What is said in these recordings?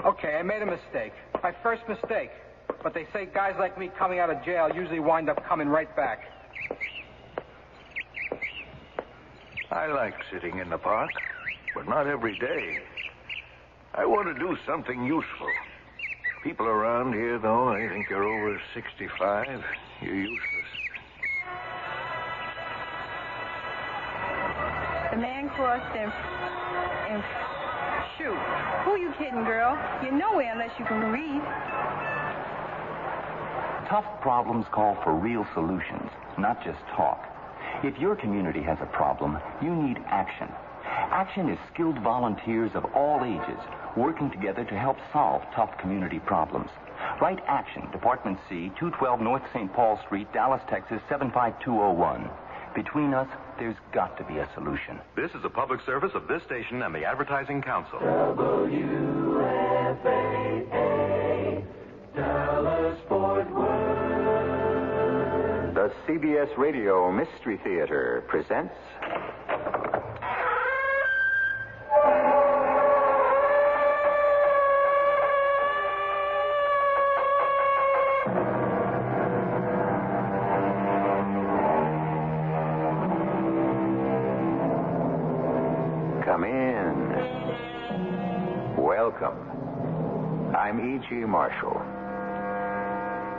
Okay, I made a mistake. My first mistake. But they say guys like me coming out of jail usually wind up coming right back. I like sitting in the park, but not every day. I want to do something useful. People around here, though, they think you're over 65. You're useless. The man crossed and shoot. Who you kidding, girl? You're nowhere unless you can read. Tough problems call for real solutions, not just talk. If your community has a problem, you need action. Action is skilled volunteers of all ages working together to help solve tough community problems. Write Action, Department C, 212 North St. Paul Street, Dallas, Texas, 75201. Between us, there's got to be a solution. This is a public service of this station and the Advertising Council. WFAA, Dallas Fort Worth. The CBS Radio Mystery Theater presents... Come in. Welcome. I'm E.G. Marshall.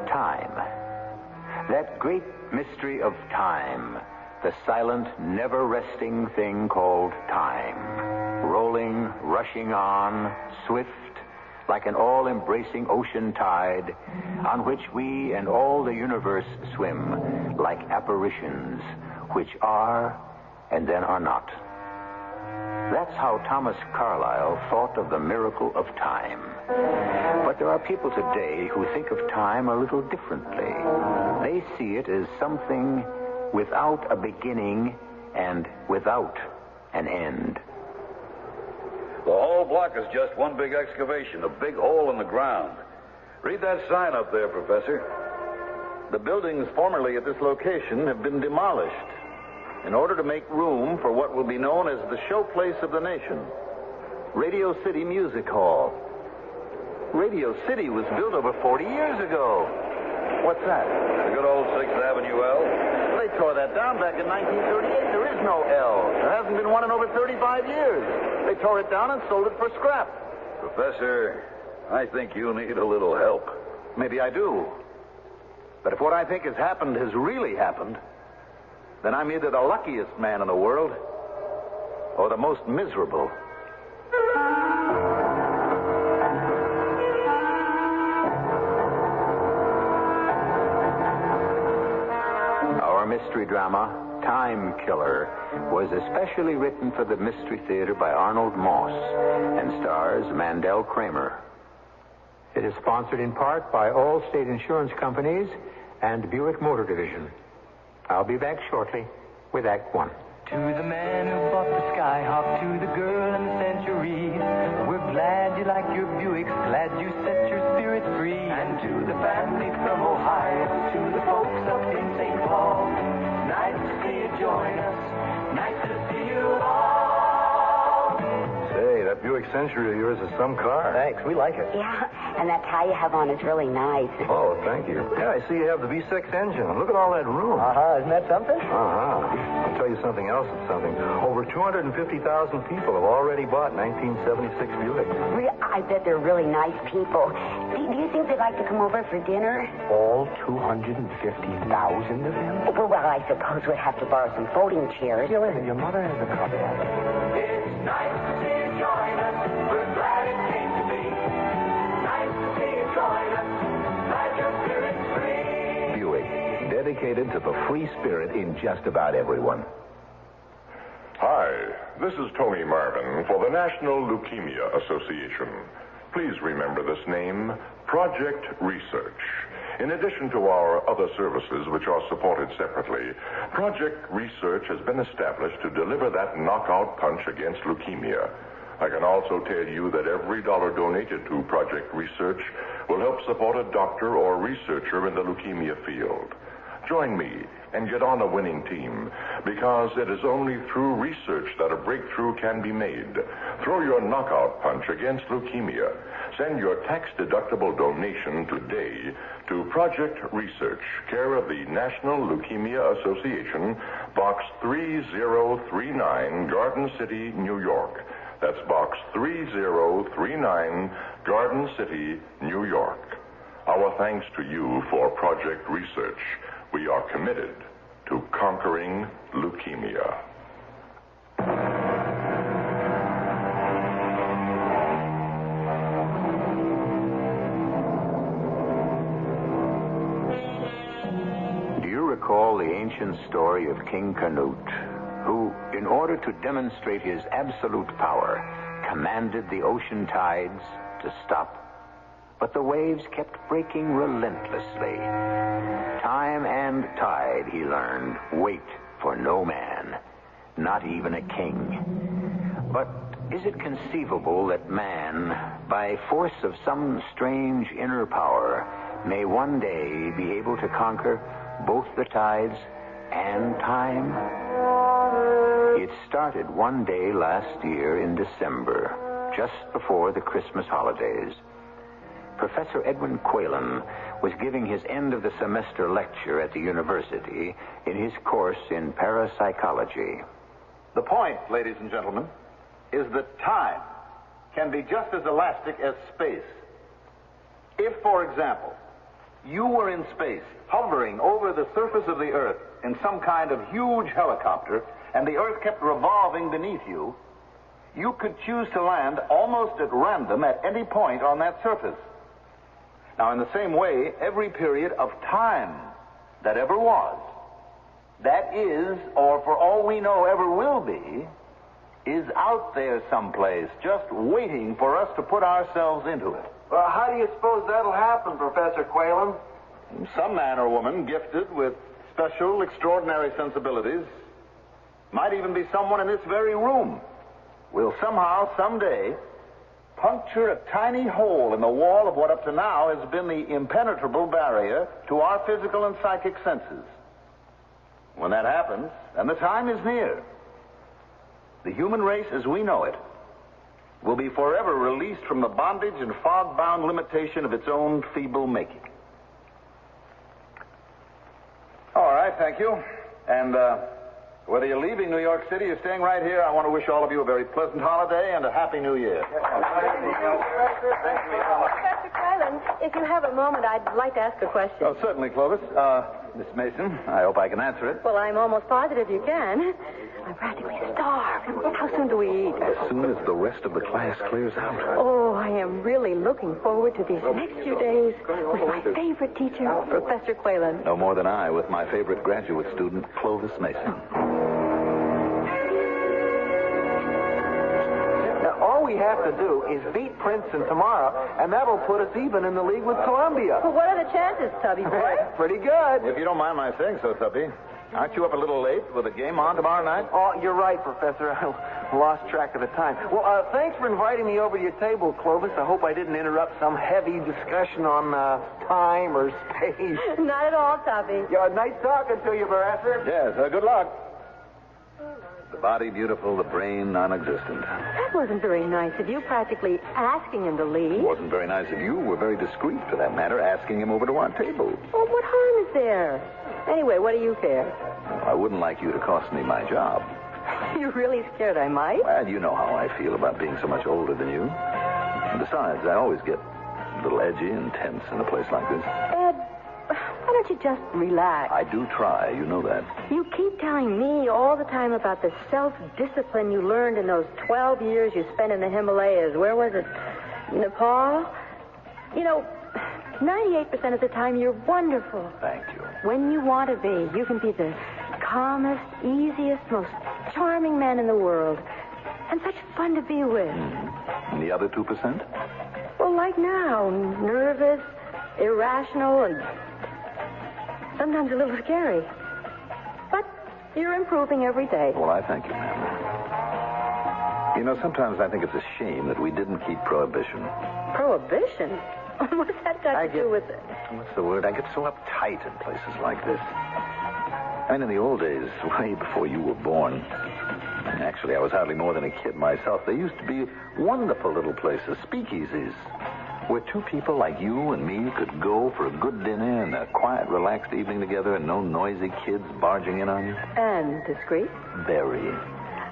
Time. That great mystery of time. The silent, never-resting thing called time. Rolling, rushing on, swift, like an all-embracing ocean tide, on which we and all the universe swim, like apparitions, which are and then are not. That's how Thomas Carlyle thought of the miracle of time. But there are people today who think of time a little differently. They see it as something without a beginning and without an end. The whole block is just one big excavation, a big hole in the ground. Read that sign up there, Professor. The buildings formerly at this location have been demolished in order to make room for what will be known as the showplace of the nation, Radio City Music Hall. Radio City was built over 40 years ago. What's that? The good old 6th Avenue L. They tore that down back in 1938. There is no L. There hasn't been one in over 35 years. They tore it down and sold it for scrap. Professor, I think you need a little help. Maybe I do. But if what I think has happened has really happened, then I'm either the luckiest man in the world or the most miserable. Our mystery drama, Time Killer, was especially written for the Mystery Theater by Arnold Moss and stars Mandel Kramer. It is sponsored in part by all state insurance companies and Buick Motor Division. I'll be back shortly with Act One. To the man who bought the Skyhawk, to the girl in the Century, we're glad you like your Buicks, glad you set your spirit free. And to the family from Ohio, to the folks up in St. Paul, nice to see you join us, nice to see you all. Say, that Buick Century of yours is some car. Thanks, we like it. Yeah, and that tie you have on is really nice. Oh, thank you. Yeah, I see you have the V6 engine. Look at all that room. Isn't that something? I'll tell you something else that's something. Over 250,000 people have already bought 1976 Buick. I bet they're really nice people. Do you think they'd like to come over for dinner? All 250,000 of them? Well, I suppose we'd have to borrow some folding chairs. Yeah, wait a minute. Your mother has a couple. It's nice to see you join us. We're glad it came to be. Nice to see you join us. Glad your spirit's free. Buick, dedicated to the free spirit in just about everyone. Hi, this is Tony Marvin for the National Leukemia Association. Please remember this name, Project Research. In addition to our other services, which are supported separately, Project Research has been established to deliver that knockout punch against leukemia. I can also tell you that every dollar donated to Project Research will help support a doctor or researcher in the leukemia field. join me and get on a winning team, because it is only through research that a breakthrough can be made. Throw your knockout punch against leukemia. Send your tax-deductible donation today to Project Research, care of the National Leukemia Association, Box 3039, Garden City, New York. That's Box 3039, Garden City, New York. Our thanks to you for Project Research. We are committed to conquering leukemia. Do you recall the ancient story of King Canute, who, in order to demonstrate his absolute power, commanded the ocean tides to stop? But the waves kept breaking relentlessly. Time and tide, he learned, wait for no man, not even a king. But is it conceivable that man, by force of some strange inner power, may one day be able to conquer both the tides and time? It started one day last year in December, just before the Christmas holidays. Professor Edwin Quaylen was giving his end-of-the-semester lecture at the university in his course in parapsychology. The point, ladies and gentlemen, is that time can be just as elastic as space. If, for example, you were in space, hovering over the surface of the Earth in some kind of huge helicopter, and the Earth kept revolving beneath you, you could choose to land almost at random at any point on that surface. Now, in the same way, every period of time that ever was, that is, or for all we know ever will be, is out there someplace, just waiting for us to put ourselves into it. Well, how do you suppose that'll happen, Professor Quaylen? Some man or woman gifted with special, extraordinary sensibilities, might even be someone in this very room, will somehow, someday, puncture a tiny hole in the wall of what up to now has been the impenetrable barrier to our physical and psychic senses. When that happens, and the time is near, the human race as we know it will be forever released from the bondage and fog-bound limitation of its own feeble making. All right, thank you. And whether you're leaving New York City or staying right here, I want to wish all of you a very pleasant holiday and a happy New Year. Professor Quaylen, if you have a moment, I'd like to ask a question. Oh, certainly, Clovis. Miss Mason, I hope I can answer it. Well, I'm almost positive you can. I'm practically starved. How soon do we eat? As soon as the rest of the class clears out. Oh, I am really looking forward to these next few days with my favorite teacher, Professor Quaylen. No more than I with my favorite graduate student, Clovis Mason. All we have to do is beat Princeton tomorrow, and that'll put us even in the league with Columbia. Well, what are the chances, Tubby boy? Pretty good. If you don't mind my saying so, Tuppy, aren't you up a little late with the game on tomorrow night? Oh, you're right, Professor. I lost track of the time. Well, thanks for inviting me over to your table, Clovis. I hope I didn't interrupt some heavy discussion on time or space. Not at all, Tubby. Yeah, nice talking to you, Professor. Yes, good luck. The body beautiful, the brain non-existent. That wasn't very nice of you, practically asking him to leave. It wasn't very nice of you. We're very discreet, for that matter, asking him over to our table. Well, what harm is there? Anyway, what do you care? I wouldn't like you to cost me my job. You're really scared I might? Well, you know how I feel about being so much older than you. And besides, I always get a little edgy and tense in a place like this. Ed, why don't you just relax? I do try, you know that. You keep telling me all the time about the self-discipline you learned in those 12 years you spent in the Himalayas. Where was it? Nepal? You know, 98% of the time you're wonderful. Thank you. When you want to be, you can be the calmest, easiest, most charming man in the world. And such fun to be with. And the other 2%? Well, like now, nervous, irrational, and sometimes a little scary. But you're improving every day. Well, I thank you, ma'am. You know, sometimes I think it's a shame that we didn't keep prohibition. Prohibition? What's that got to do with it? What's the word? I get so uptight in places like this. I mean, in the old days, way before you were born, actually, I was hardly more than a kid myself, there used to be wonderful little places, speakeasies, where two people like you and me could go for a good dinner and a quiet, relaxed evening together and no noisy kids barging in on you. And discreet? Very.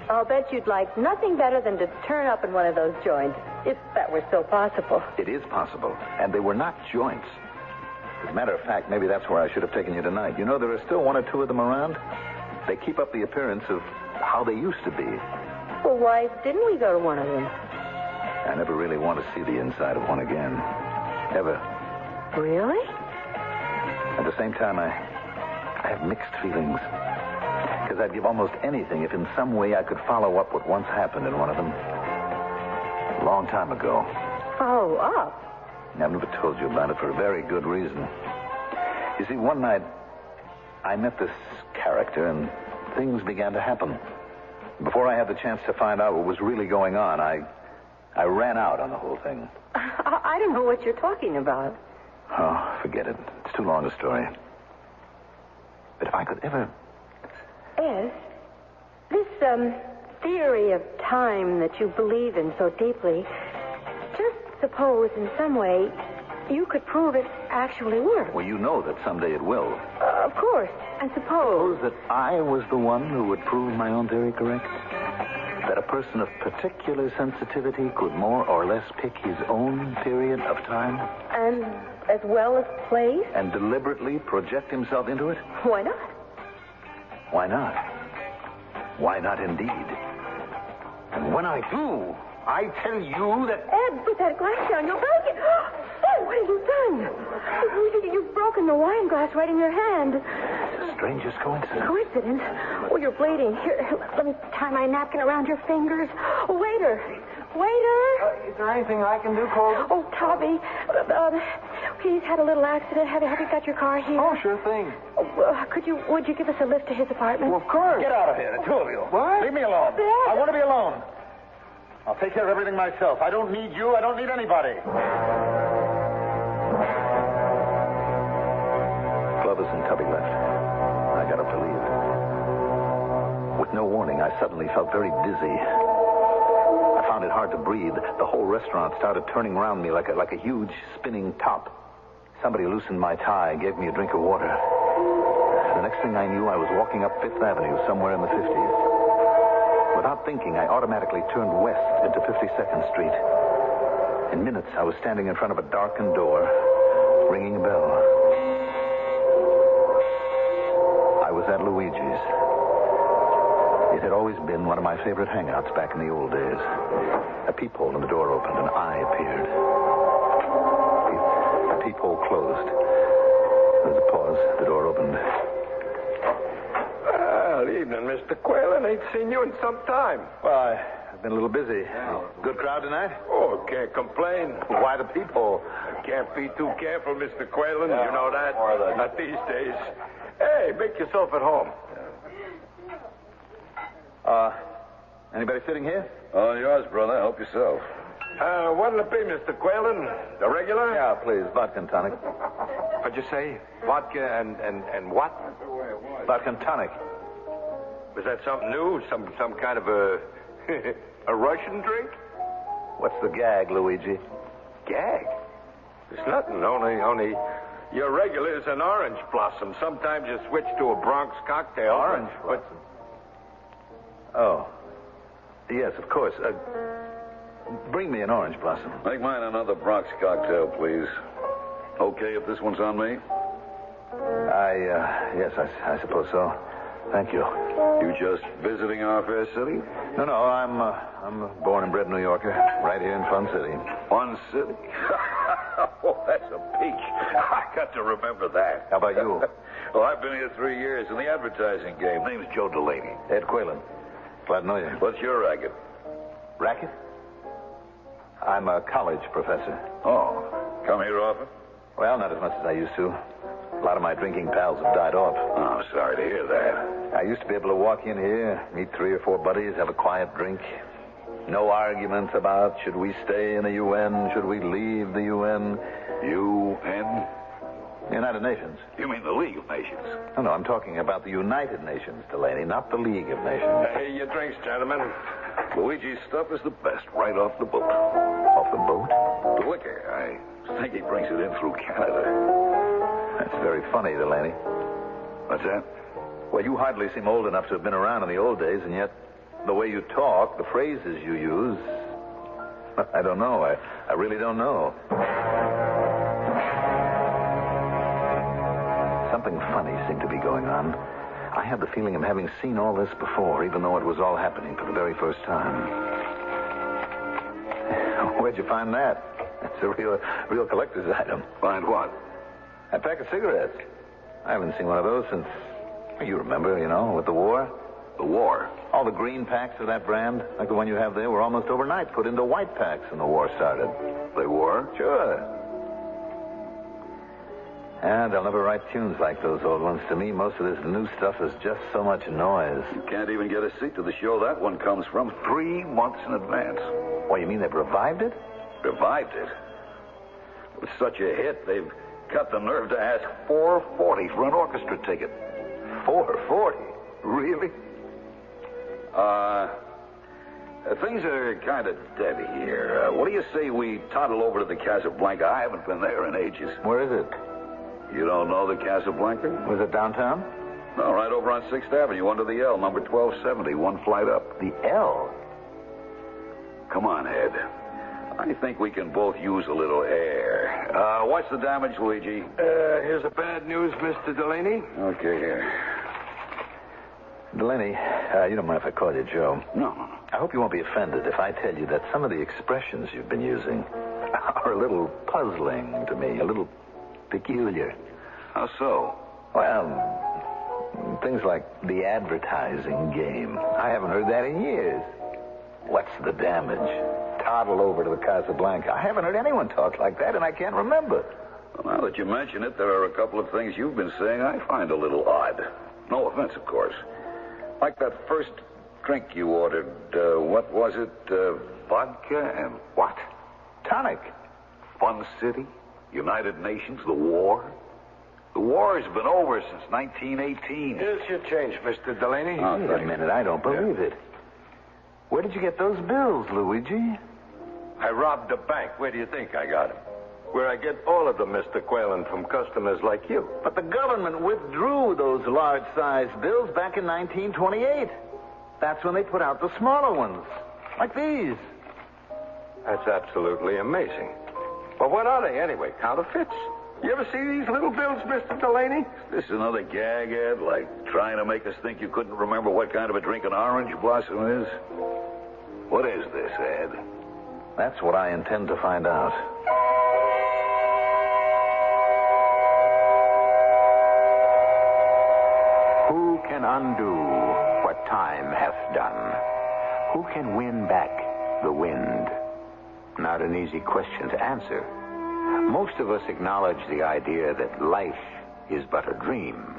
I'll bet you'd like nothing better than to turn up in one of those joints, if that were still possible. It is possible, and they were not joints. As a matter of fact, maybe that's where I should have taken you tonight. You know, there are still one or two of them around. They keep up the appearance of how they used to be. Well, why didn't we go to one of them? I never really want to see the inside of one again. Ever. Really? At the same time, I have mixed feelings. Because I'd give almost anything if in some way I could follow up what once happened in one of them. A long time ago. Follow up? I've never told you about it for a very good reason. You see, one night, I met this character and things began to happen. Before I had the chance to find out what was really going on, I ran out on the whole thing. I don't know what you're talking about. Oh, forget it. It's too long a story. But if I could ever... Ed, this, theory of time that you believe in so deeply, just suppose in some way you could prove it actually works. Well, you know that someday it will. Of course. And suppose that I was the one who would prove my own theory correct? That a person of particular sensitivity could more or less pick his own period of time? And as well as place? And deliberately project himself into it? Why not? Why not? Why not indeed? And when I do, I tell you that... Ed, put that glass down. You'll break it. Ed, what have you done? You've broken the wine glass right in your hand. The strangest coincidence. Coincidence? Oh, you're bleeding. Here, let me tie my napkin around your fingers. Oh, waiter. Waiter. Is there anything I can do, Clovis? Oh, Tubby. He's had a little accident. Have you got your car here? Oh, sure thing. Would you give us a lift to his apartment? Well, of course. Get out of here, the two of you. What? Leave me alone. Dad. I want to be alone. I'll take care of everything myself. I don't need you. I don't need anybody. Clovis and Tubby left. I got up to leave. With no warning, I suddenly felt very dizzy. I found it hard to breathe. The whole restaurant started turning around me like a huge spinning top. Somebody loosened my tie and gave me a drink of water. The next thing I knew, I was walking up Fifth Avenue somewhere in the 50s. Without thinking, I automatically turned west into 52nd Street. In minutes, I was standing in front of a darkened door, ringing a bell. I was at Luigi's. It had always been one of my favorite hangouts back in the old days. A peephole in the door opened, and I appeared. The peephole closed. There was a pause. The door opened. Well, evening, Mr. Quaylen. Ain't seen you in some time. Well, I've been a little busy. Good crowd tonight? Oh, can't complain. Why the peephole? Can't be too careful, Mr. Quaylen. You know that. Not these days. Hey, make yourself at home. Anybody sitting here? All yours, brother. Help yourself. What'll it be, Mr. Quaylen? The regular? Yeah, please. Vodka and tonic. What'd you say? Vodka and what? Vodka and tonic. Was that something new? Some kind of a a Russian drink? What's the gag, Luigi? Gag? There's nothing. Only your regular is an orange blossom. Sometimes you switch to a Bronx cocktail. Orange blossom? Oh. Yes, of course. Bring me an orange blossom. Make mine another Bronx cocktail, please. Okay if this one's on me? Yes, I suppose so. Thank you. You just visiting our fair city? No, I'm a born and bred New Yorker, right here in Fun City. Fun City? Oh, that's a peach. I got to remember that. How about you? Well, I've been here 3 years in the advertising game. Name's Joe Delaney. Ed Quaylen. Glad to know you. What's your racket? Racket? I'm a college professor. Oh, come here often? Well, not as much as I used to. A lot of my drinking pals have died off. Oh, I'm sorry to hear that. I used to be able to walk in here, meet 3 or 4 buddies, have a quiet drink. No arguments about should we stay in the UN, should we leave the UN. UN? United Nations. You mean the League of Nations? No, I'm talking about the United Nations, Delaney, not the League of Nations. Hey, your drinks, gentlemen. Luigi's stuff is the best, right off the boat. Off the boat? The liquor. I think he brings it in through Canada. That's very funny, Delaney. What's that? Well, you hardly seem old enough to have been around in the old days, and yet the way you talk, the phrases you use, I don't know. I really don't know. Something funny seemed to be going on. I had the feeling of having seen all this before, even though it was all happening for the very first time. Where'd you find that? It's a real collector's item. Find what? A pack of cigarettes. I haven't seen one of those since, you remember, with the war. The war? All the green packs of that brand, like the one you have there, were almost overnight put into white packs when the war started. They were? Sure. And they'll never write tunes like those old ones. To me, most of this new stuff is just so much noise. You can't even get a seat to the show that one comes from 3 months in advance. What, you mean they've revived it? Revived it? It was such a hit, they've got the nerve to ask $4.40 for an orchestra ticket. $4.40? Really? Things are kind of dead here. What do you say we toddle over to the Casablanca? I haven't been there in ages. Where is it? You don't know the Casablanca? Was it downtown? No, right over on 6th Avenue, under the L, number 1270, one flight up. The L? Come on, Ed. I think we can both use a little air. What's the damage, Luigi? Here's the bad news, Mr. Delaney. Okay, here. Delaney, you don't mind if I call you Joe? No. I hope you won't be offended if I tell you that some of the expressions you've been using are a little puzzling to me, a little peculiar. How so? Well, things like the advertising game. I haven't heard that in years. What's the damage? Toddle over to the Casablanca. I haven't heard anyone talk like that, and I can't remember. Well, now that you mention it, there are a couple of things you've been saying I find a little odd. No offense, of course. Like that first drink you ordered. What was it? Vodka and what? Tonic. Fun City? United Nations? The war? The war has been over since 1918. Here's your change, Mr. Delaney. Wait a minute. I don't believe it. Where did you get those bills, Luigi? I robbed a bank. Where do you think I got them? Where I get all of them, Mr. Quaylen, from customers like you. But the government withdrew those large-sized bills back in 1928. That's when they put out the smaller ones, like these. That's absolutely amazing. But what are they, anyway? Counterfeits? You ever see these little bills, Mr. Delaney? Is this another gag, Ed? Like trying to make us think you couldn't remember what kind of a drink an orange blossom is? What is this, Ed? That's what I intend to find out. Who can undo what time hath done? Who can win back the wind? Not an easy question to answer. Most of us acknowledge the idea that life is but a dream.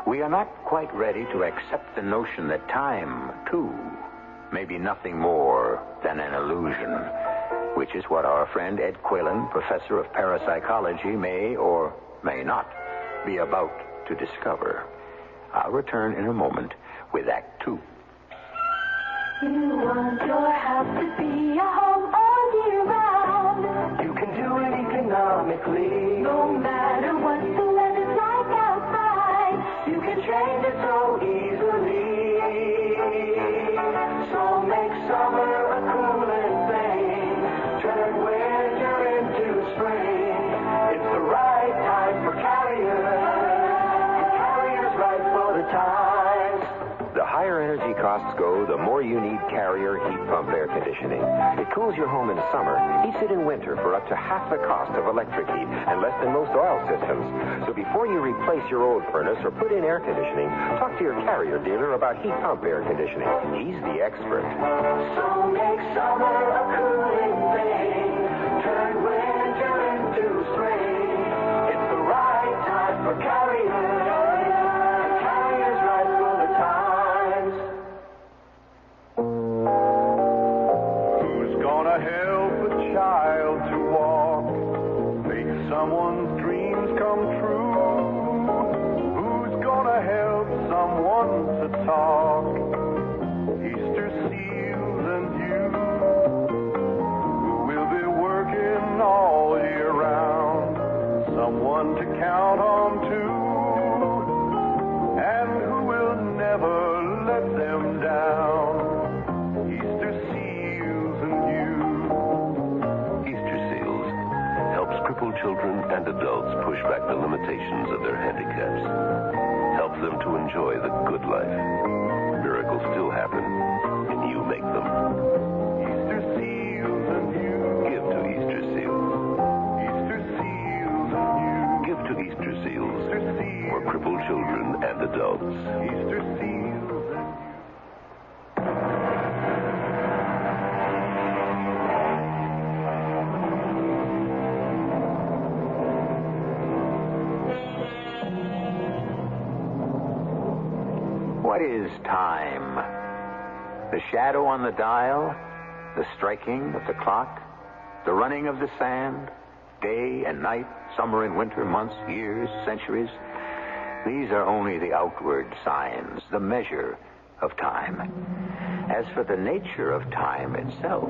We are not quite ready to accept the notion that time, too, may be nothing more than an illusion, which is what our friend Ed Quaylen, professor of parapsychology, may or may not be about to discover. I'll return in a moment with Act 2. You want your house to be a home all year round. You can do it economically. No matter what the weather's like outside, you can change it so easily. So make summer a cooling thing. Turn winter into spring. It's the right time for Carrier. Carrier's right for the times. The higher energy costs go, the more you need Carrier heat pump air conditioning. It cools your home in summer, heats it in winter for up to half the cost of electric heat and less than most oil systems. So before you replace your old furnace or put in air conditioning, talk to your Carrier dealer about heat pump air conditioning. He's the expert. So make summer a cooling thing. Turn winter into spring. It's the right time for Carrier. Carrier's right for the times. gonna help a child to walk? Make someone's dreams come true? Who's gonna help someone to talk? Easter seals and you, who will be working all year round, someone to count on too, and who will never let them down. Easter seals and you. Easter Seals helps crippled children and adults push back the limitations of their handicaps. Helps them to enjoy the good life. Miracles still happen, and you make them. Easter seals and you. Give to Easter Seals. Easter seals and you. Give to Easter Seals Easter seals. for crippled children and adults. Easter seals and you. What is time? The shadow on the dial? The striking of the clock? The running of the sand? Day and night? Summer and winter? Months? Years? Centuries? These are only the outward signs, the measure of time. As for the nature of time itself,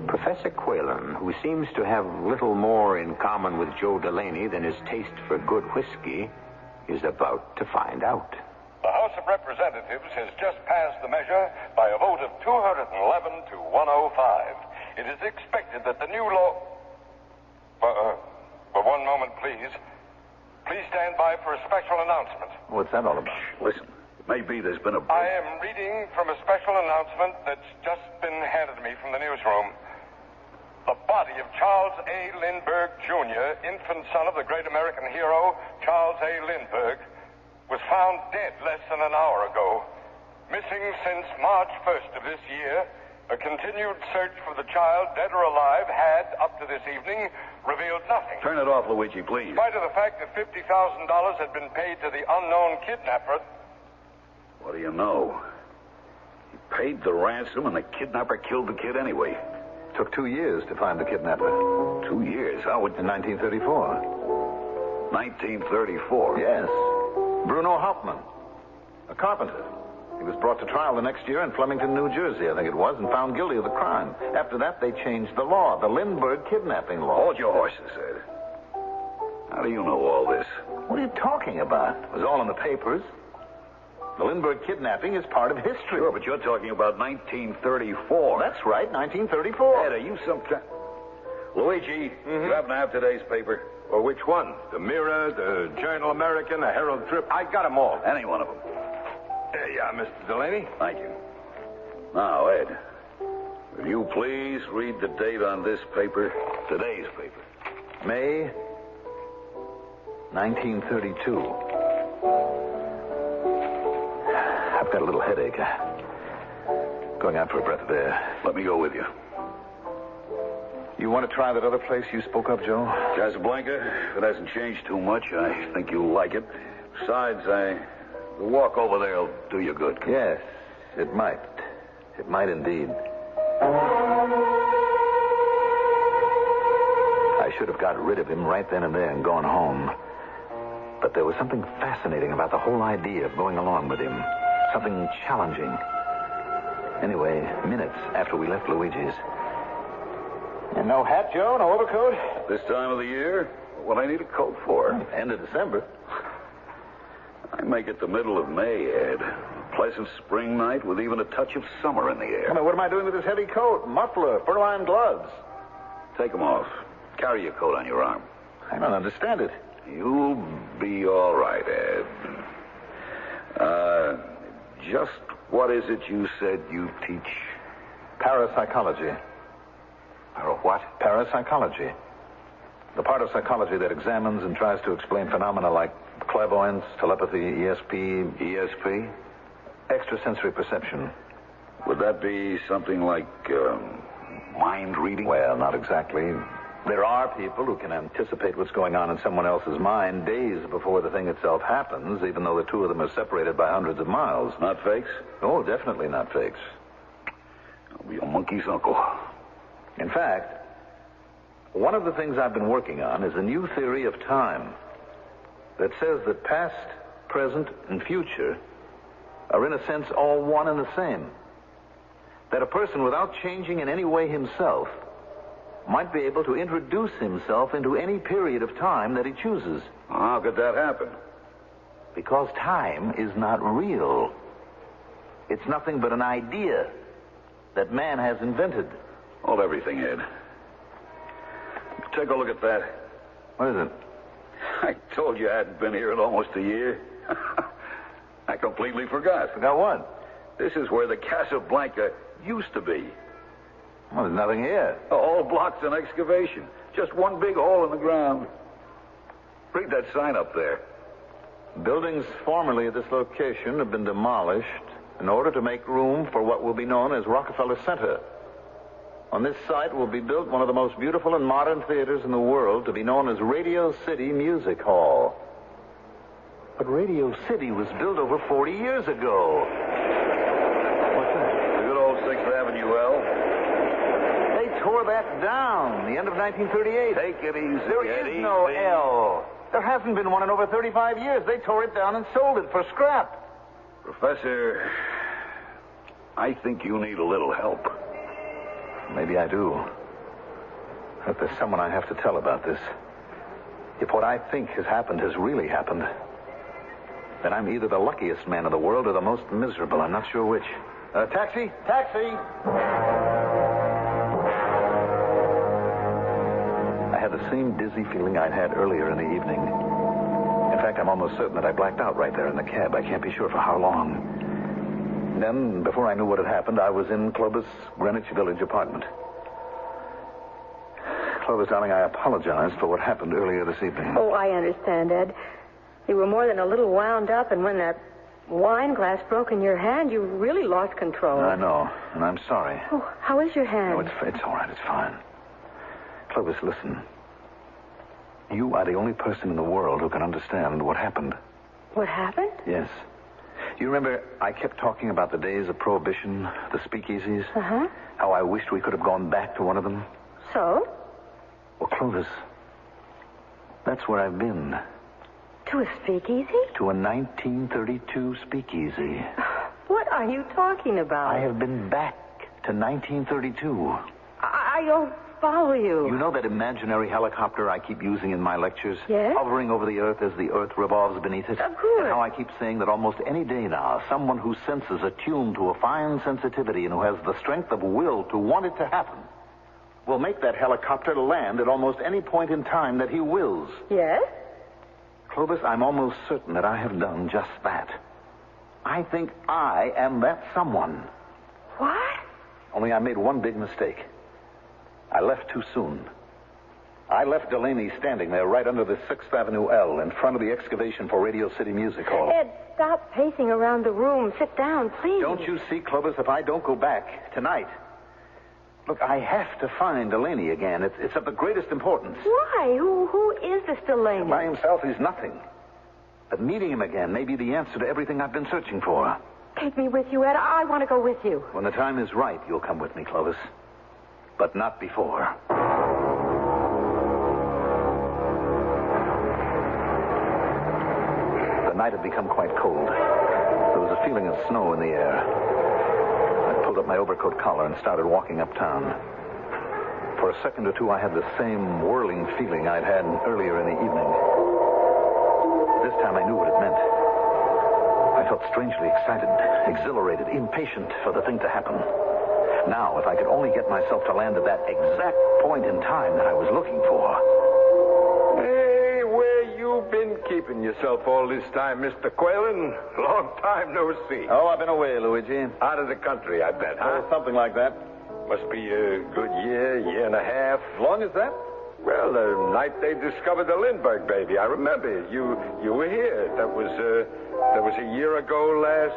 Professor Quaylen, who seems to have little more in common with Joe Delaney than his taste for good whiskey, is about to find out. The House of Representatives has just passed the measure by a vote of 211 to 105. It is expected that the new law... For one moment, please. Please stand by for a special announcement. What's that all about? Listen, maybe there's been a... I am reading from a special announcement that's just been handed to me from the newsroom. The body of Charles A. Lindbergh, Jr., infant son of the great American hero, Charles A. Lindbergh, was found dead less than an hour ago. Missing since March 1st of this year, a continued search for the child, dead or alive, had, up to this evening, revealed nothing. Turn it off, Luigi, please. In spite of the fact that $50,000 had been paid to the unknown kidnapper. What do you know? He paid the ransom and the kidnapper killed the kid anyway. Took 2 years to find the kidnapper. 2 years? How would... In 1934. 1934? Yes. Bruno Hauptmann, a carpenter. He was brought to trial the next year in Flemington, New Jersey, I think it was, and found guilty of the crime. After that, they changed the law, the Lindbergh kidnapping law. Hold your horses, Ed. How do you know all this? What are you talking about? It was all in the papers. The Lindbergh kidnapping is part of history. Sure, but you're talking about 1934. That's right, 1934. Ed, are you some kind... Luigi, you happen to have today's paper? Well, which one? The Mirror, the Journal American, the Herald Trip? I got them all. Any one of them. There you are, Mr. Delaney. Thank you. Now, Ed, will you please read the date on this paper? Today's paper. May 1932. I've got a little headache. Going out for a breath of air. Let me go with you. You want to try that other place you spoke of, Joe? Casablanca. If it hasn't changed too much, I think you'll like it. Besides, the walk over there will do you good. Yes, it might. It might indeed. I should have got rid of him right then and there and gone home. But there was something fascinating about the whole idea of going along with him. Something challenging. Anyway, minutes after we left Luigi's. And no hat, Joe? No overcoat? This time of the year? What I need a coat for? End of December. I make it the middle of May, Ed. A pleasant spring night with even a touch of summer in the air. I mean, what am I doing with this heavy coat? Muffler, fur-lined gloves. Take them off. Carry your coat on your arm. I don't understand it. You'll be all right, Ed. Just what is it you said you teach? Parapsychology. What? Parapsychology. The part of psychology that examines and tries to explain phenomena like clairvoyance, telepathy, ESP. ESP? Extrasensory perception. Would that be something like mind reading? Well, not exactly. There are people who can anticipate what's going on in someone else's mind days before the thing itself happens, even though the two of them are separated by hundreds of miles. Not fakes? Oh, definitely not fakes. I'll be a monkey's uncle. fact, one of the things I've been working on is a new theory of time that says that past, present, and future are in a sense all one and the same. That a person, without changing in any way himself, might be able to introduce himself into any period of time that he chooses. How could that happen? Because time is not real. It's nothing but an idea that man has invented. Hold everything, Ed. Take a look at that. What is it? I told you I hadn't been here in almost a year. I completely forgot. Forgot what? This is where the Casablanca used to be. Well, there's nothing here. The whole block's an excavation. Just one big hole in the ground. Read that sign up there. Buildings formerly at this location have been demolished in order to make room for what will be known as Rockefeller Center. On this site will be built one of the most beautiful and modern theaters in the world, to be known as Radio City Music Hall. But Radio City was built over 40 years ago. What's that? The good old 6th Avenue L. They tore that down the end of 1938. Take it easy, There is no L. There hasn't been one in over 35 years. They tore it down and sold it for scrap. Professor, I think you need a little help. Maybe I do. If there's someone I have to tell about this, if what I think has happened has really happened, then I'm either the luckiest man in the world or the most miserable. I'm not sure which. Taxi? Taxi! I had the same dizzy feeling I'd had earlier in the evening. In fact, I'm almost certain that I blacked out right there in the cab. I can't be sure for how long. Then, before I knew what had happened, I was in Clovis' Greenwich Village apartment. Clovis, darling, I apologize for what happened earlier this evening. Oh, I understand, Ed. You were more than a little wound up, and when that wine glass broke in your hand, you really lost control. I know, and I'm sorry. Oh, how is your hand? No, it's all right. It's fine. Clovis, listen. You are the only person in the world who can understand what happened. What happened? Yes. You remember I kept talking about the days of Prohibition, the speakeasies? Uh-huh. How I wished we could have gone back to one of them? So? Well, Clovis, that's where I've been. To a speakeasy? To a 1932 speakeasy. What are you talking about? I have been back to 1932. I don't follow you. You know that imaginary helicopter I keep using in my lectures? Yes? Hovering over the earth as the earth revolves beneath it? Of course. And how I keep saying that almost any day now, someone whose senses are tuned to a fine sensitivity and who has the strength of will to want it to happen will make that helicopter land at almost any point in time that he wills. Yes? Clovis, I'm almost certain that I have done just that. I think I am that someone. What? Only I made one big mistake. I left too soon. I left Delaney standing there right under the 6th Avenue L in front of the excavation for Radio City Music Hall. Ed, stop pacing around the room. Sit down, please. Don't you see, Clovis, if I don't go back tonight... Look, I have to find Delaney again. It's of the greatest importance. Why? Who is this Delaney? By himself, he's nothing. But meeting him again may be the answer to everything I've been searching for. Take me with you, Ed. I want to go with you. When the time is right, you'll come with me, Clovis. But not before. The night had become quite cold. There was a feeling of snow in the air. I pulled up my overcoat collar and started walking uptown. For a second or two, I had the same whirling feeling I'd had earlier in the evening. This time I knew what it meant. I felt strangely excited, exhilarated, impatient for the thing to happen. Now, if I could only get myself to land at that exact point in time that I was looking for. Hey, where you been keeping yourself all this time, Mr. Quaylen? Long time no see. Oh, I've been away, Luigi. Out of the country, I bet, huh? Oh, something like that. Must be a good year and a half. As long as that? Well, the night they discovered the Lindbergh baby, I remember. You were here. That was a year ago last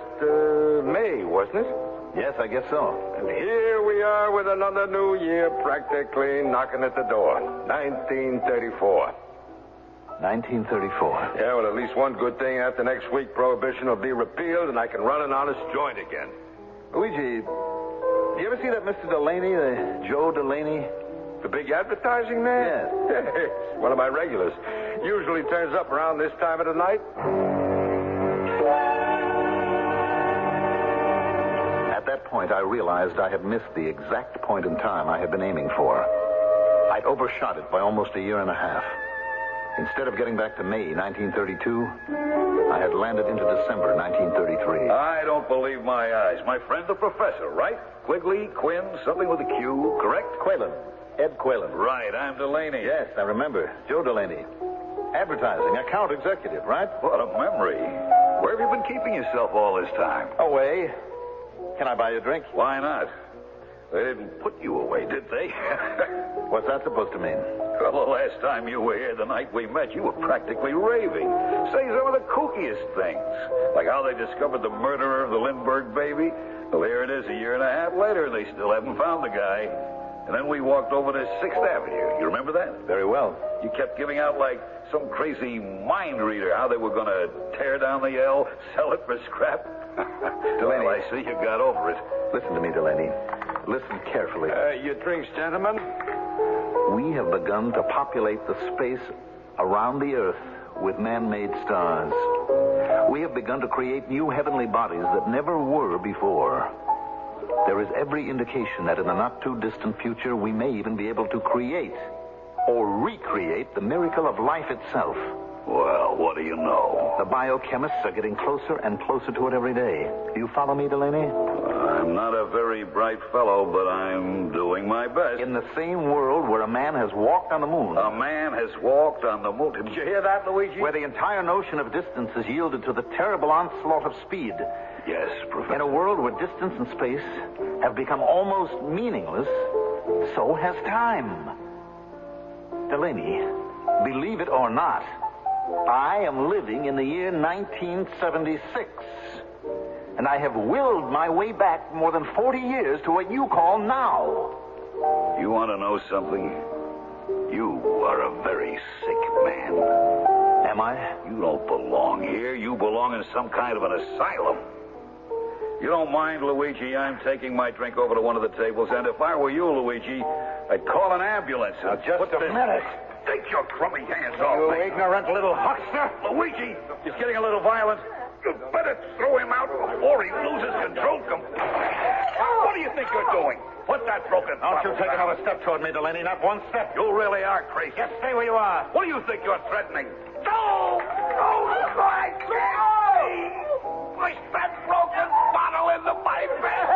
May, wasn't it? Yes, I guess so. And here we are with another new year practically knocking at the door. 1934. 1934. Yeah, well, at least one good thing. After next week, Prohibition will be repealed and I can run an honest joint again. Luigi, do you ever see that Mr. Delaney, the Joe Delaney? The big advertising man? Yes. One of my regulars. Usually turns up around this time of the night. At that point, I realized I had missed the exact point in time I had been aiming for. I'd overshot it by almost a year and a half. Instead of getting back to May 1932, I had landed into December 1933. I don't believe my eyes. My friend the professor, right? Quigley, Quinn, something with a Q, correct? Quaylen. Ed Quaylen. Right, I'm Delaney. Yes, I remember. Joe Delaney. Advertising, account executive, right? What a memory. Where have you been keeping yourself all this time? Away. Can I buy you a drink? Why not? They didn't put you away, did they? What's that supposed to mean? Well, the last time you were here, the night we met, you were practically raving. Say some of the kookiest things. Like how they discovered the murderer of the Lindbergh baby. Well, here it is a year and a half later, and they still haven't found the guy. And then we walked over to 6th Avenue. You remember that? Very well. You kept giving out like some crazy mind reader how they were going to tear down the L, sell it for scrap. Delaney. Well, I see you got over it. Listen to me, Delaney. Listen carefully. Your drinks, gentlemen? We have begun to populate the space around the Earth with man-made stars. We have begun to create new heavenly bodies that never were before. There is every indication that in the not-too-distant future, we may even be able to create or recreate the miracle of life itself. Well, what do you know? The biochemists are getting closer and closer to it every day. Do you follow me, Delaney? I'm not a very bright fellow, but I'm doing my best. In the same world where a man has walked on the moon. A man has walked on the moon. Did you hear that, Luigi? Where the entire notion of distance is yielded to the terrible onslaught of speed. Yes, Professor. In a world where distance and space have become almost meaningless, so has time. Delaney, believe it or not, I am living in the year 1976. And I have willed my way back more than 40 years to what you call now. You want to know something? You are a very sick man. Am I? You don't belong here. You belong in some kind of an asylum. You don't mind, Luigi, I'm taking my drink over to one of the tables, and if I were you, Luigi, I'd call an ambulance. Now, just a minute. Take your crummy hands off You me. ignorant little huckster. Luigi, he's getting a little violent. You better throw him out before he loses control completely. What do you think you're doing? Put that broken Don't you bottle take down. another step toward me, Delaney. Not one step. You really are crazy. Just stay where you are. What do you think you're threatening? No! No, my God! Push that broken bottle into my face!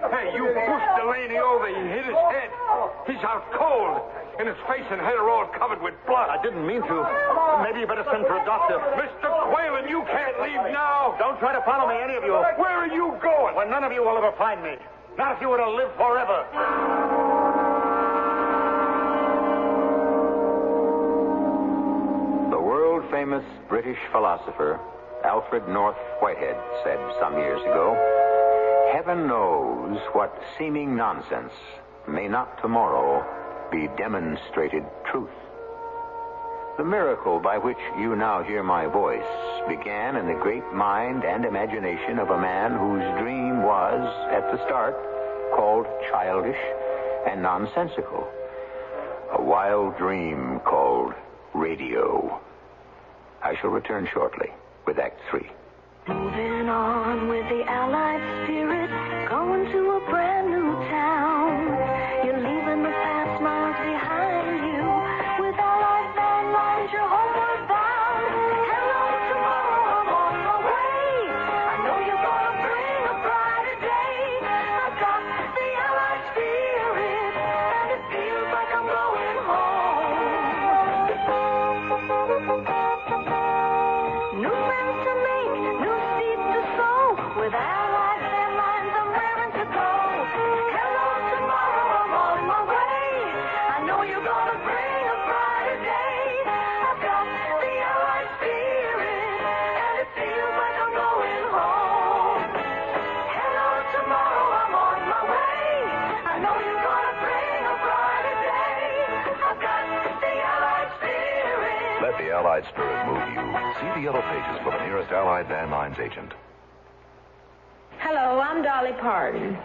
Hey, you pushed Delaney over. He hit his head. He's out cold. And his face and head are all covered with blood. I didn't mean to. Maybe you better send for a doctor. Mr. Quaylen, you can't leave now. Don't try to follow me, any of you. Where are you going? Well, none of you will ever find me. Not if you were to live forever. The world-famous British philosopher Alfred North Whitehead said some years ago, "Heaven knows what seeming nonsense may not tomorrow be demonstrated truth." The miracle by which you now hear my voice began in the great mind and imagination of a man whose dream was, at the start, called childish and nonsensical. A wild dream called radio. I shall return shortly with Act 3. Moving on with the Allied spirit, going to a brand new town. You're leaving the past miles behind you. With Allied landlines, you're homeward bound. Hello, tomorrow, I'm on my way. I know you're gonna bring a brighter day. I've got the Allied spirit, and it feels like I'm going home. New friends to make, new seeds to sow. With Allied landlines, I'm raring to go. Hello, tomorrow, I'm on my way. I know you're gonna bring a brighter day. I've got the Allied spirit, and it feels like I'm going home. Hello, tomorrow, I'm on my way. I know you're gonna bring a brighter day. I've got the Allied spirit. Let the Allied spirit move you. See the yellow pages for the nearest Allied Van Lines agent. Hello, I'm Dolly Parton.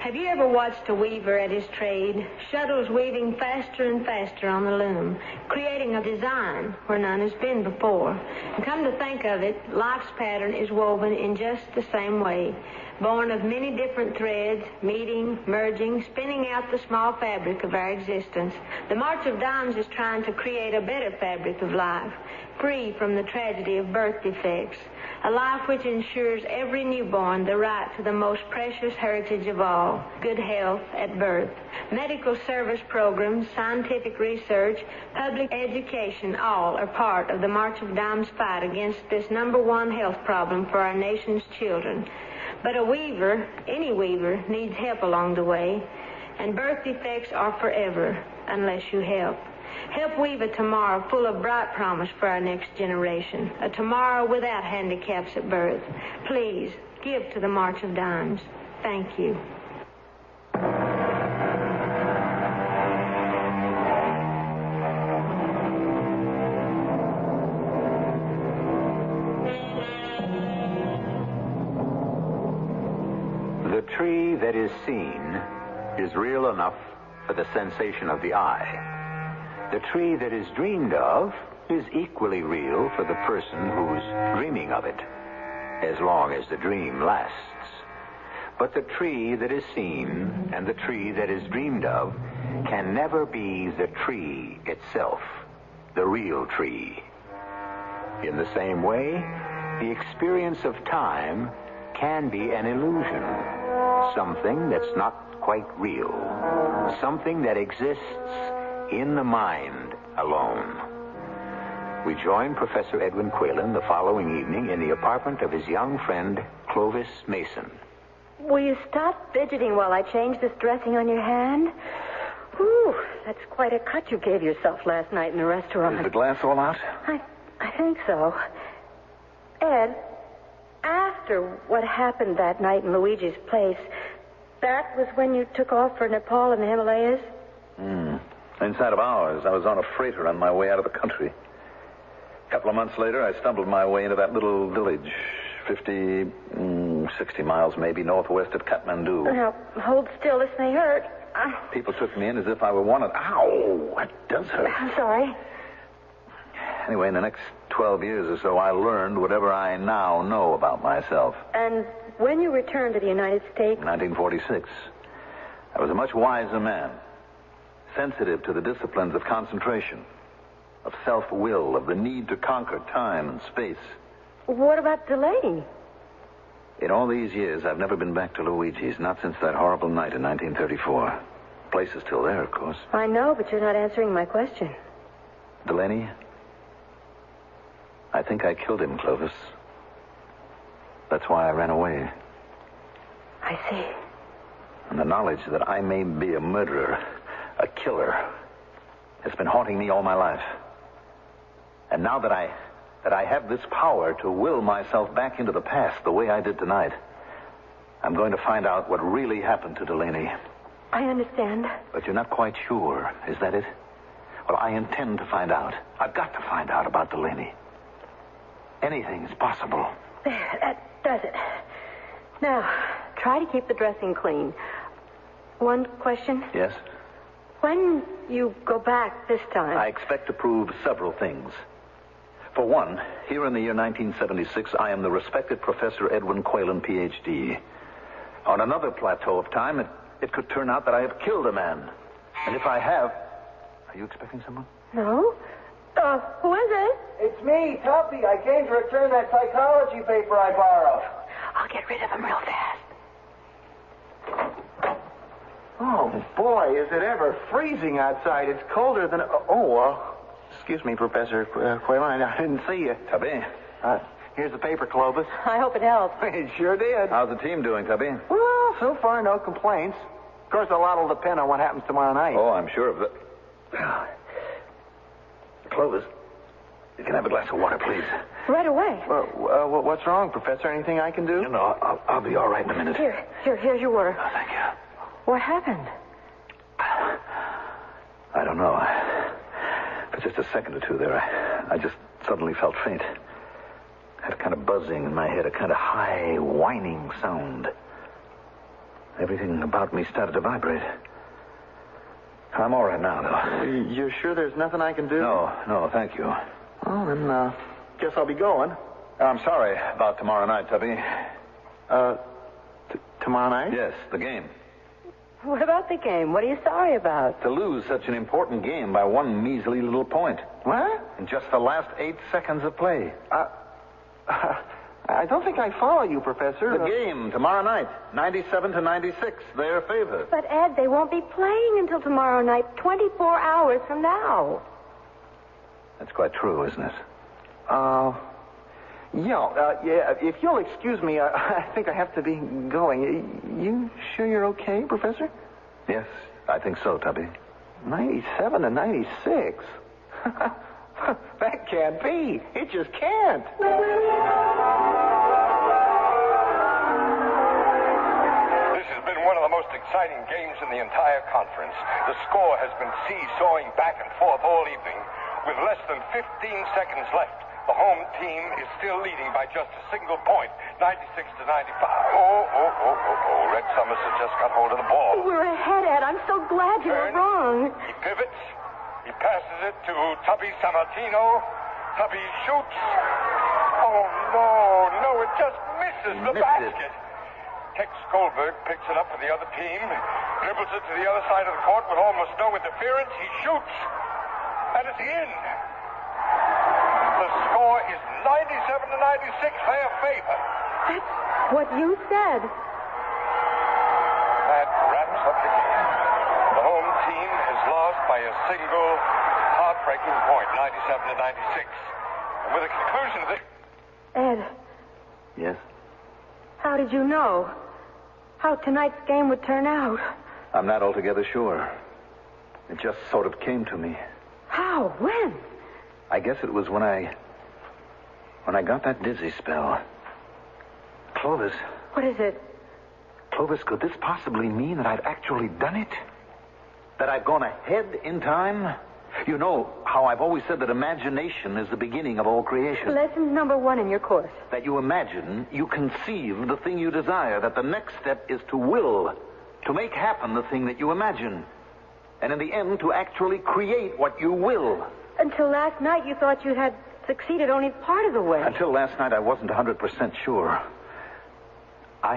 Have you ever watched a weaver at his trade? Shuttles weaving faster and faster on the loom, creating a design where none has been before. And come to think of it, life's pattern is woven in just the same way, born of many different threads, meeting, merging, spinning out the small fabric of our existence. The March of Dimes is trying to create a better fabric of life, free from the tragedy of birth defects, a life which ensures every newborn the right to the most precious heritage of all, good health at birth. Medical service programs, scientific research, public education, all are part of the March of Dimes fight against this #1 health problem for our nation's children. But a weaver, any weaver, needs help along the way, and birth defects are forever unless you help. Help weave a tomorrow full of bright promise for our next generation, a tomorrow without handicaps at birth. Please, give to the March of Dimes. Thank you. The tree that is seen is real enough for the sensation of the eye. The tree that is dreamed of is equally real for the person who's dreaming of it, as long as the dream lasts. But the tree that is seen and the tree that is dreamed of can never be the tree itself, the real tree. In the same way, the experience of time can be an illusion, something that's not quite real, something that exists in the mind alone. We joined Professor Edwin Quaylen the following evening in the apartment of his young friend, Clovis Mason. Will you stop fidgeting while I change this dressing on your hand? Ooh, that's quite a cut you gave yourself last night in the restaurant. Is the glass all out? I think so. Ed, after what happened that night in Luigi's place, that was when you took off for Nepal and the Himalayas? Inside of hours, I was on a freighter on my way out of the country. A couple of months later, I stumbled my way into that little village, 60 miles maybe northwest of Kathmandu. Now, hold still. This may hurt. People took me in as if I were wanted. Ow! That does hurt. I'm sorry. Anyway, in the next 12 years or so, I learned whatever I now know about myself. And when you returned to the United States? 1946. I was a much wiser man. Sensitive to the disciplines of concentration, of self-will, of the need to conquer time and space. What about Delaney? In all these years, I've never been back to Luigi's, not since that horrible night in 1934. Place is still there, of course. I know, but you're not answering my question. Delaney, I think I killed him, Clovis. That's why I ran away. I see. And the knowledge that I may be a murderer, a killer, has been haunting me all my life. And now that I have this power to will myself back into the past the way I did tonight, I'm going to find out what really happened to Delaney. I understand. But you're not quite sure, is that it? Well, I intend to find out. I've got to find out about Delaney. Anything is possible. There, that does it. Now, try to keep the dressing clean. One question? Yes? When you go back this time... I expect to prove several things. For one, here in the year 1976, I am the respected Professor Edwin Quaylen, Ph.D. On another plateau of time, it could turn out that I have killed a man. And if I have... Are you expecting someone? No. Who is it? It's me, Tuppy. I came to return that psychology paper I borrowed. I'll get rid of him real fast. Oh, boy, is it ever freezing outside. It's colder than... excuse me, Professor Quaylen. I didn't see you. Tubby. Here's the paper, Clovis. I hope it helps. It sure did. How's the team doing, Tubby? Well, so far, no complaints. Of course, a lot will depend on what happens tomorrow night. Oh, I'm sure of that. Clovis, you can have a glass of water, please. Right away. Well, what's wrong, Professor? Anything I can do? No, I'll be all right in a minute. Here's your water. Oh, thank you. What happened? I don't know. For just a second or two there, I just suddenly felt faint. Had a kind of buzzing in my head, a kind of high, whining sound. Everything about me started to vibrate. I'm all right now, though. You're sure there's nothing I can do? No, thank you. Well, then, guess I'll be going. I'm sorry about tomorrow night, Tubby. Tomorrow night? Yes, the game. What about the game? What are you sorry about? To lose such an important game by one measly little point. What? In just the last 8 seconds of play. I don't think I follow you, Professor. The game tomorrow night, 97-96, their favor. But, Ed, they won't be playing until tomorrow night, 24 hours from now. That's quite true, isn't it? Yeah, if you'll excuse me, I think I have to be going. You sure you're okay, Professor? Yes, I think so, Tubby. 97-96? That can't be. It just can't. This has been one of the most exciting games in the entire conference. The score has been seesawing back and forth all evening. With less than 15 seconds left, the home team is still leading by just a single point, 96-95. Oh, Red Summers has just got hold of the ball. We're ahead, Ed. I'm so glad you were wrong. He pivots. He passes it to Tubby Sammartino. Tubby shoots. Oh, no, it just misses the basket. Tex Goldberg picks it up for the other team, dribbles it to the other side of the court with almost no interference. He shoots, and it's in. The score is 97-96, their favor. That's what you said. That wraps up the game. The home team is lost by a single heartbreaking point, 97-96. And with the conclusion of this... Ed. Yes? How did you know how tonight's game would turn out? I'm not altogether sure. It just sort of came to me. How? When? I guess it was when I got that dizzy spell. Clovis. What is it? Clovis, could this possibly mean that I've actually done it? That I've gone ahead in time? You know how I've always said that imagination is the beginning of all creation. Lesson number 1 in your course. That you imagine, you conceive the thing you desire, that the next step is to will, to make happen the thing that you imagine. And in the end, to actually create what you will. Until last night, you thought you had succeeded only part of the way. Until last night, I wasn't 100% sure. I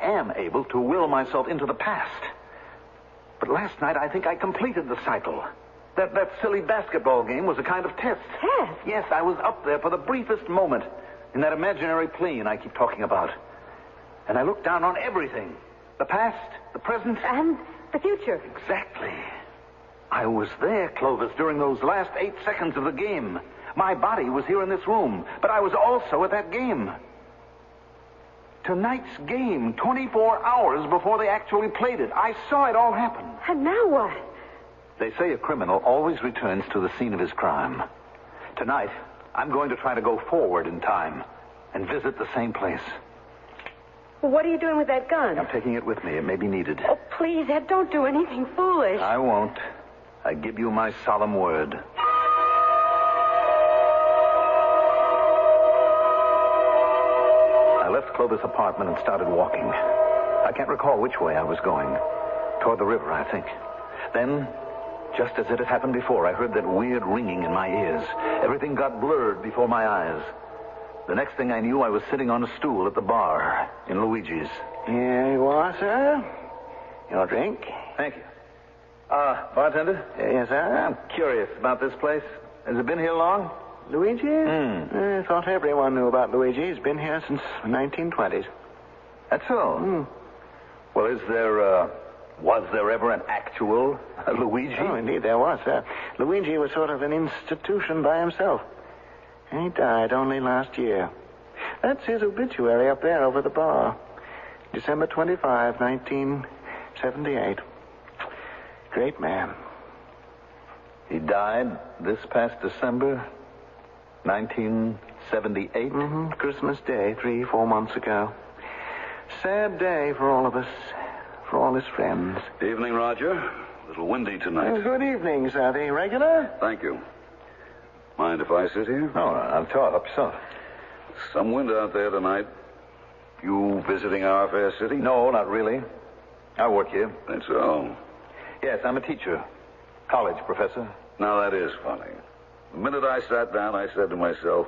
am able to will myself into the past. But last night, I think I completed the cycle. That silly basketball game was a kind of test. Test? Yes, I was up there for the briefest moment in that imaginary plane I keep talking about. And I looked down on everything. The past, the present. And the future. Exactly. I was there, Clovis, during those last 8 seconds of the game. My body was here in this room, but I was also at that game. Tonight's game, 24 hours before they actually played it. I saw it all happen. And now what? They say a criminal always returns to the scene of his crime. Tonight, I'm going to try to go forward in time and visit the same place. Well, what are you doing with that gun? I'm taking it with me. It may be needed. Oh, please, Ed, don't do anything foolish. I won't. I give you my solemn word. I left Clovis' apartment and started walking. I can't recall which way I was going. Toward the river, I think. Then, just as it had happened before, I heard that weird ringing in my ears. Everything got blurred before my eyes. The next thing I knew, I was sitting on a stool at the bar in Luigi's. Here you are, sir. Your drink. Thank you. Bartender? Yes, sir? I'm curious about this place. Has it been here long? Luigi's? I thought everyone knew about Luigi. He's been here since the 1920s. That's so? Well, was there ever an actual Luigi? Oh, indeed there was, sir. Luigi was sort of an institution by himself. He died only last year. That's his obituary up there over the bar. December 25, 1978. Great man. He died this past December, 1978? Christmas Day, 3-4 months ago. Sad day for all of us, for all his friends. Evening, Roger. A little windy tonight. Oh, good evening, sir. The regular? Thank you. Mind if I sit here? No, I'll talk. So. Some wind out there tonight. You visiting our fair city? No, not really. I work here. That's all. Yes, I'm a teacher. College professor. Now, that is funny. The minute I sat down, I said to myself,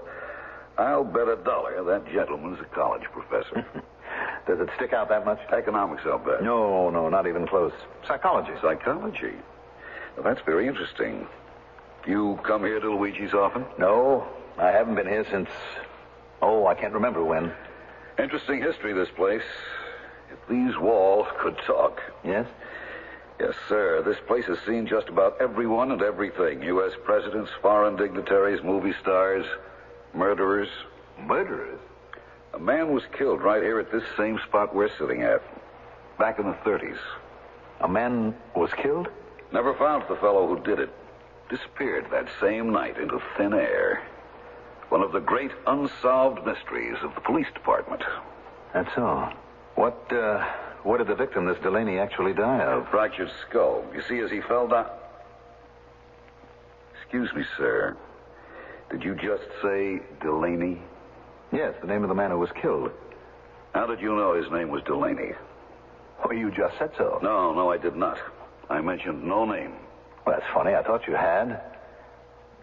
I'll bet $1 that gentleman's a college professor. Does it stick out that much? Economics, I'll bet. No, not even close. Psychology. Psychology? Well, that's very interesting. You come here to Luigi's often? No, I haven't been here since... Oh, I can't remember when. Interesting history, this place. If these walls could talk. Yes? Yes, sir. This place has seen just about everyone and everything. U.S. presidents, foreign dignitaries, movie stars, murderers. Murderers? A man was killed right here at this same spot we're sitting at. Back in the 30s. A man was killed? Never found the fellow who did it. Disappeared that same night into thin air. One of the great unsolved mysteries of the police department. That's all. What did the victim, this Delaney, actually die of? A fractured skull. You see, as he fell down... Excuse me, sir. Did you just say Delaney? Yes, the name of the man who was killed. How did you know his name was Delaney? Oh, you just said so. No, I did not. I mentioned no name. Well, that's funny. I thought you had.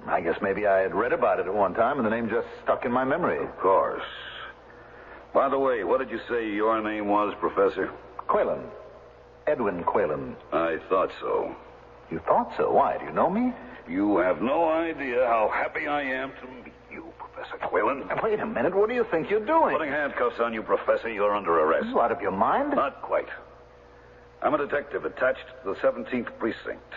I guess maybe I had read about it at one time, and the name just stuck in my memory. Of course. By the way, what did you say your name was, Professor? Quaylen. Edwin Quaylen. I thought so. You thought so? Why? Do you know me? You have no idea how happy I am to meet you, Professor Quaylen. Now, wait a minute. What do you think you're doing? Putting handcuffs on you, Professor. You're under arrest. Are you out of your mind? Not quite. I'm a detective attached to the 17th Precinct.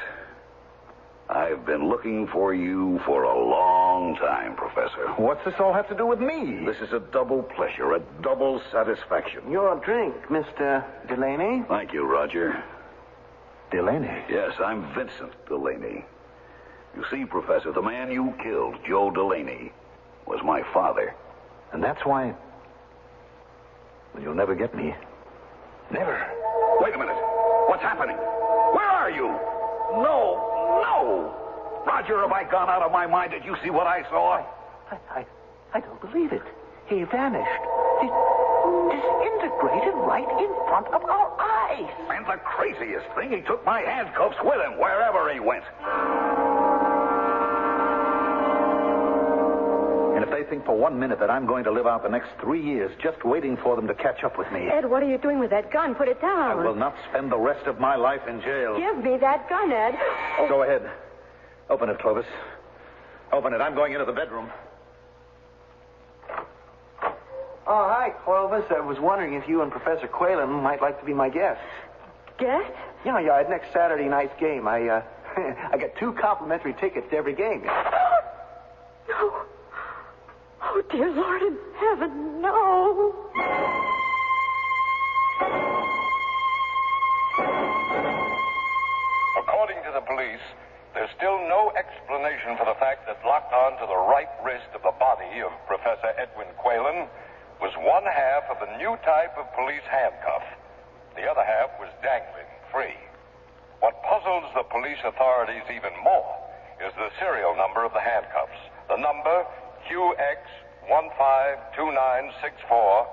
I've been looking for you for a long time, Professor. What's this all have to do with me? This is a double pleasure, a double satisfaction. Your drink, Mr. Delaney. Thank you, Roger. Delaney? Yes, I'm Vincent Delaney. You see, Professor, the man you killed, Joe Delaney, was my father. And that's why... Well, you'll never get me. Never. Wait a minute. What's happening? Where are you? No! Roger, have I gone out of my mind? Did you see what I saw? I don't believe it. He vanished. Disintegrated right in front of our eyes. And the craziest thing, he took my handcuffs with him wherever he went. And if they think for 1 minute that I'm going to live out the next 3 years just waiting for them to catch up with me... Ed, what are you doing with that gun? Put it down. I will not spend the rest of my life in jail. Give me that gun, Ed. Oh. Go ahead. Open it, Clovis. Open it. I'm going into the bedroom. Oh, hi, Clovis. I was wondering if you and Professor Quaylen might like to be my guests. Guest? Yeah, at next Saturday night's game. I got 2 complimentary tickets to every game. No. Oh, dear Lord in heaven, no. According to the police, there's still no explanation for the fact that locked on to the right wrist of the body of Professor Edwin Quaylen was one half of a new type of police handcuff. The other half was dangling free. What puzzles the police authorities even more is the serial number of the handcuffs. The number QX152964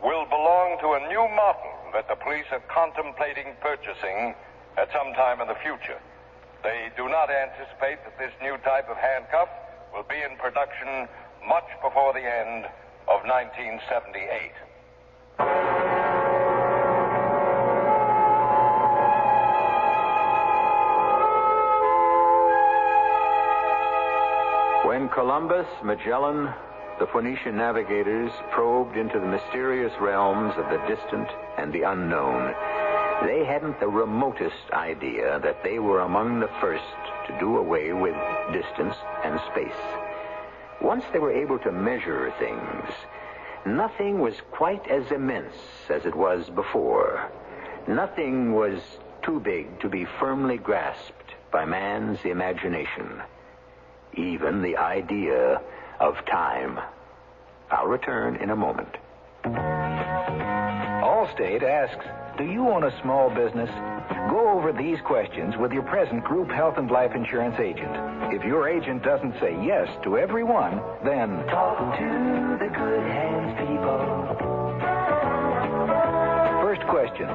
will belong to a new model that the police are contemplating purchasing at some time in the future. They do not anticipate that this new type of handcuff will be in production much before the end of 1978. When Columbus, Magellan, the Phoenician navigators probed into the mysterious realms of the distant and the unknown, they hadn't the remotest idea that they were among the first to do away with distance and space. Once they were able to measure things, nothing was quite as immense as it was before. Nothing was too big to be firmly grasped by man's imagination. Even the idea of time. I'll return in a moment. Allstate asks, do you own a small business? Go over these questions with your present group health and life insurance agent. If your agent doesn't say yes to every one, then... Talk to the good hands people. First question.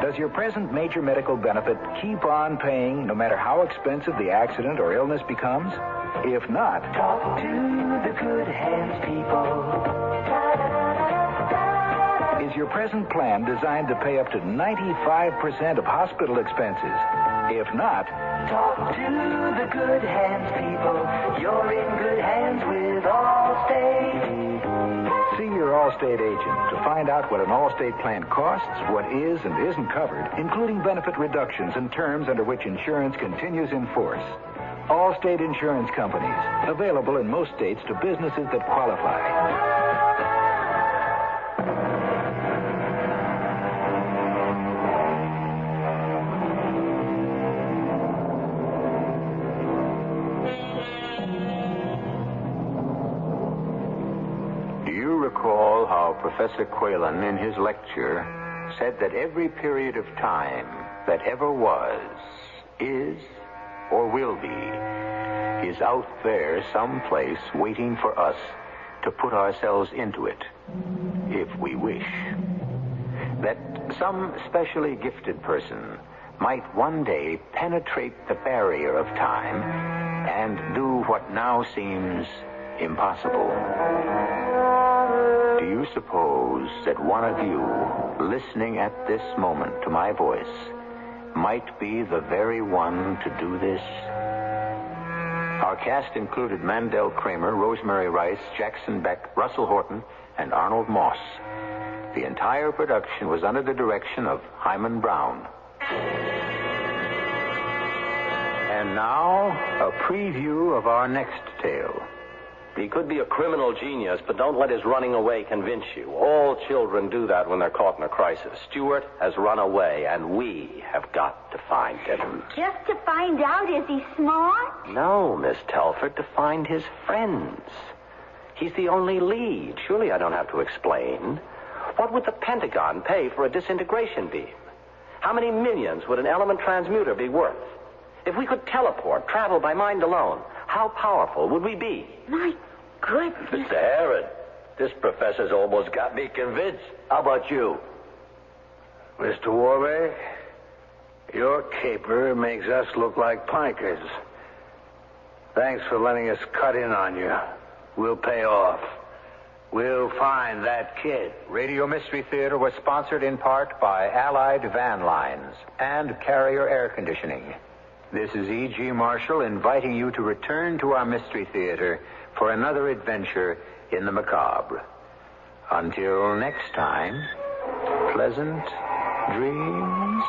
Does your present major medical benefit keep on paying no matter how expensive the accident or illness becomes? If not, Talk to the good hands people. is your present plan designed to pay up to 95% of hospital expenses? If not, Talk to the good hands people. You're in good hands with Allstate. see your Allstate agent to find out what an Allstate plan costs, what is and isn't covered, including benefit reductions and terms under which insurance continues in force. Allstate Insurance Companies, available in most states to businesses that qualify. Recall how Professor Quaylen in his lecture said that every period of time that ever was, is, or will be, is out there someplace waiting for us to put ourselves into it, if we wish. That some specially gifted person might one day penetrate the barrier of time and do what now seems impossible. Do you suppose that one of you, listening at this moment to my voice, might be the very one to do this? Our cast included Mandel, Kramer, Rosemary Rice, Jackson Beck, Russell Horton, and Arnold Moss. The entire production was under the direction of Hyman Brown. And now, a preview of our next tale. He could be a criminal genius, but don't let his running away convince you. All children do that when they're caught in a crisis. Stuart has run away, and we have got to find him. Just to find out, is he smart? No, Miss Telford, to find his friends. He's the only lead. Surely I don't have to explain. What would the Pentagon pay for a disintegration beam? How many millions would an element transmuter be worth? If we could teleport, travel by mind alone, how powerful would we be? My goodness. Mr. Herod, this professor's almost got me convinced. How about you? Mr. Warbeck, your caper makes us look like pikers. Thanks for letting us cut in on you. We'll pay off. We'll find that kid. Radio Mystery Theater was sponsored in part by Allied Van Lines and Carrier Air Conditioning. This is E.G. Marshall inviting you to return to our Mystery Theater for another adventure in the macabre. Until next time, pleasant dreams.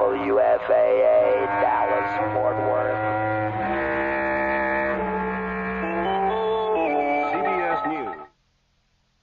WFAA, Dallas, Fort Worth.